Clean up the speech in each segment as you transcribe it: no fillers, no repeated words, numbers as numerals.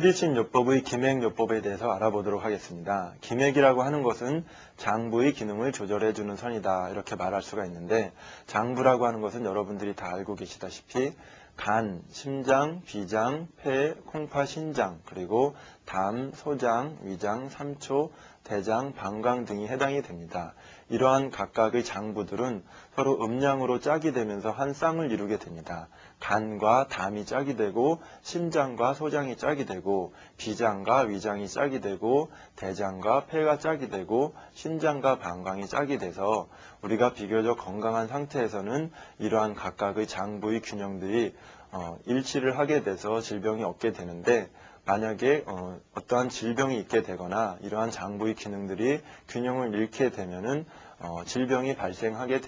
수리침요법의 기맥요법에 대해서 알아보도록 하겠습니다. 기맥이라고 하는 것은 장부의 기능을 조절해주는 선이다 이렇게 말할 수가 있는데, 장부라고 하는 것은 여러분들이 다 알고 계시다시피 간, 심장, 비장, 폐, 콩파, 신장, 그리고 담, 소장, 위장, 삼초, 대장, 방광 등이 해당이 됩니다. 이러한 각각의 장부들은 서로 음양으로 짝이 되면서 한 쌍을 이루게 됩니다. 간과 담이 짝이 되고, 심장과 소장이 짝이 되고, 비장과 위장이 짝이 되고, 대장과 폐가 짝이 되고, 신장과 방광이 짝이 돼서 우리가 비교적 건강한 상태에서는 이러한 각각의 장부의 균형들이 일치를 하게 돼서 질병이 없게 되는데, 만약에 어떠한 질병이 있게 되거나 이러한 장부의 기능들이 균형을 잃게 되면은 질병이 발생하게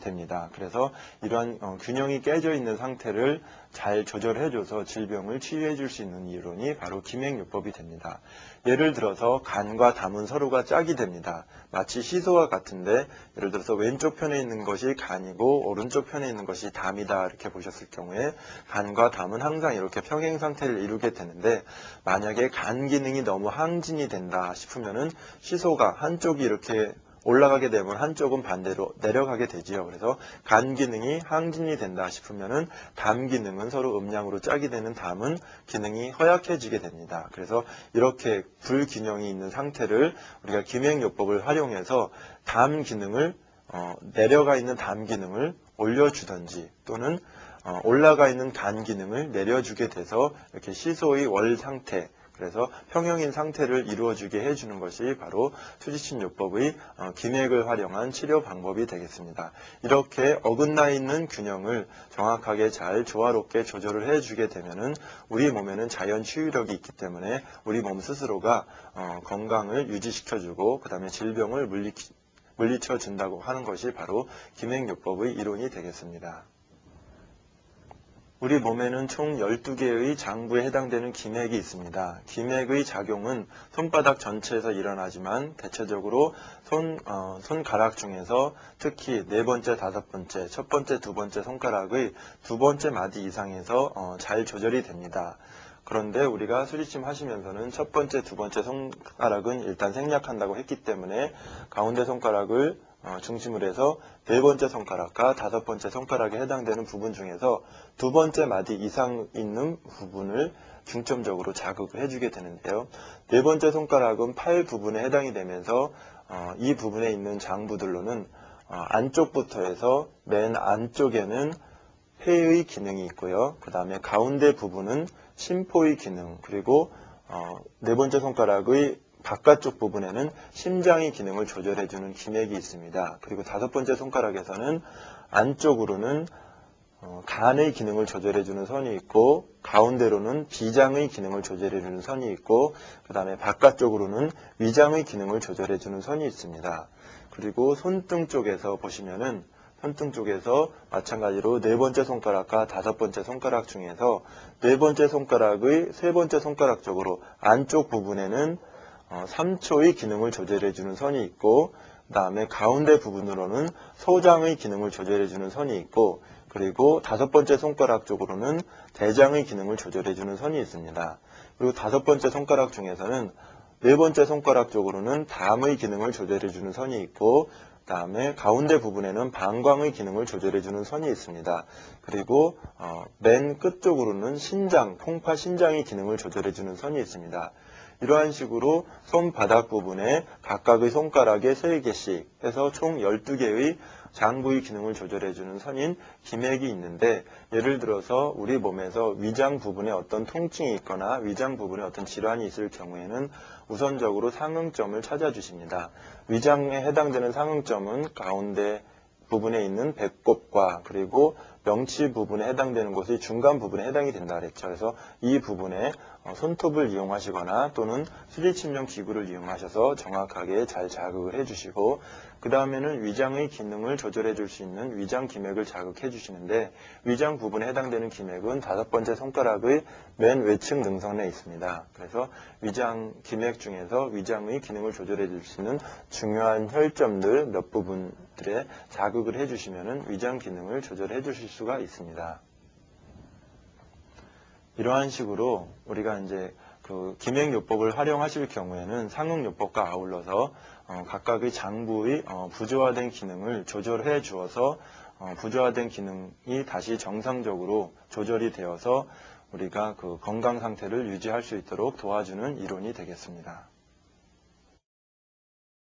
됩니다. 그래서 이러한 균형이 깨져 있는 상태를 잘 조절해줘서 질병을 치유해 줄 수 있는 이론이 바로 기맥요법이 됩니다. 예를 들어서 간과 담은 서로가 짝이 됩니다. 마치 시소와 같은데, 예를 들어서 왼쪽 편에 있는 것이 간이고 오른쪽 편에 있는 것이 담이다 이렇게 보셨을 경우에 간과 담은 항상 이렇게 평행 상태를 이루게 되는데, 만약에 간 기능이 너무 항진이 된다 싶으면은 시소가 한쪽이 이렇게 올라가게 되면 한쪽은 반대로 내려가게 되지요. 그래서 간 기능이 항진이 된다 싶으면은 담 기능은 서로 음양으로 짝이 되는 담은 기능이 허약해지게 됩니다. 그래서 이렇게 불균형이 있는 상태를 우리가 기맥요법을 활용해서 담 기능을 내려가 있는 담 기능을 올려주든지, 또는 올라가 있는 간 기능을 내려주게 돼서 이렇게 시소의 월 상태, 그래서 평형인 상태를 이루어주게 해주는 것이 바로 수지침요법의 기맥을 활용한 치료 방법이 되겠습니다. 이렇게 어긋나 있는 균형을 정확하게 잘 조화롭게 조절을 해주게 되면은 우리 몸에는 자연 치유력이 있기 때문에 우리 몸 스스로가 건강을 유지시켜주고 그 다음에 질병을 물리쳐준다고 하는 것이 바로 기맥요법의 이론이 되겠습니다. 우리 몸에는 총 12개의 장부에 해당되는 기맥이 있습니다. 기맥의 작용은 손바닥 전체에서 일어나지만 대체적으로 손가락 중에서 특히 네 번째, 다섯 번째, 첫 번째, 두 번째 손가락의 두 번째 마디 이상에서 잘 조절이 됩니다. 그런데 우리가 수리침 하시면서는 첫 번째, 두 번째 손가락은 일단 생략한다고 했기 때문에 가운데 손가락을 중심으로 해서 네 번째 손가락과 다섯 번째 손가락에 해당되는 부분 중에서 두 번째 마디 이상 있는 부분을 중점적으로 자극을 해주게 되는데요. 네 번째 손가락은 팔 부분에 해당이 되면서 이 부분에 있는 장부들로는 안쪽부터 해서 맨 안쪽에는 폐의 기능이 있고요. 그 다음에 가운데 부분은 심포의 기능, 그리고 네 번째 손가락의 바깥쪽 부분에는 심장의 기능을 조절해주는 기맥이 있습니다. 그리고 다섯 번째 손가락에서는 안쪽으로는 간의 기능을 조절해주는 선이 있고, 가운데로는 비장의 기능을 조절해주는 선이 있고, 그 다음에 바깥쪽으로는 위장의 기능을 조절해주는 선이 있습니다. 그리고 손등 쪽에서 보시면은 손등 쪽에서 마찬가지로 네 번째 손가락과 다섯 번째 손가락 중에서 네 번째 손가락의 세 번째 손가락 쪽으로 안쪽 부분에는 삼초의 기능을 조절해주는 선이 있고, 그 다음에 가운데 부분으로는 소장의 기능을 조절해주는 선이 있고, 그리고 다섯 번째 손가락 쪽으로는 대장의 기능을 조절해주는 선이 있습니다. 그리고 다섯 번째 손가락 중에서는 네 번째 손가락 쪽으로는 담의 기능을 조절해주는 선이 있고, 그 다음에 가운데 부분에는 방광의 기능을 조절해주는 선이 있습니다. 그리고 맨 끝쪽으로는 신장, 콩파 신장의 기능을 조절해주는 선이 있습니다. 이러한 식으로 손바닥 부분에 각각의 손가락에 3개씩 해서 총 12개의 장부의 기능을 조절해주는 선인 기맥이 있는데, 예를 들어서 우리 몸에서 위장 부분에 어떤 통증이 있거나 위장 부분에 어떤 질환이 있을 경우에는 우선적으로 상응점을 찾아주십니다. 위장에 해당되는 상응점은 가운데 부분에 있는 배꼽과 그리고 명치 부분에 해당되는 곳이 중간 부분에 해당이 된다 그랬죠. 그래서 이 부분에 손톱을 이용하시거나 또는 수지침용 기구를 이용하셔서 정확하게 잘 자극을 해주시고, 그 다음에는 위장의 기능을 조절해 줄 수 있는 위장 기맥을 자극해 주시는데, 위장 부분에 해당되는 기맥은 다섯 번째 손가락의 맨 외측 능선에 있습니다. 그래서 위장 기맥 중에서 위장의 기능을 조절해 줄 수 있는 중요한 혈점들 몇 부분들에 자극을 해주시면 위장 기능을 조절해 주실 수가 있습니다. 이러한 식으로 우리가 이제 그 기맥요법을 활용하실 경우에는 상응요법과 아울러서 각각의 장부의 부조화된 기능을 조절해 주어서 부조화된 기능이 다시 정상적으로 조절이 되어서 우리가 그 건강 상태를 유지할 수 있도록 도와주는 이론이 되겠습니다.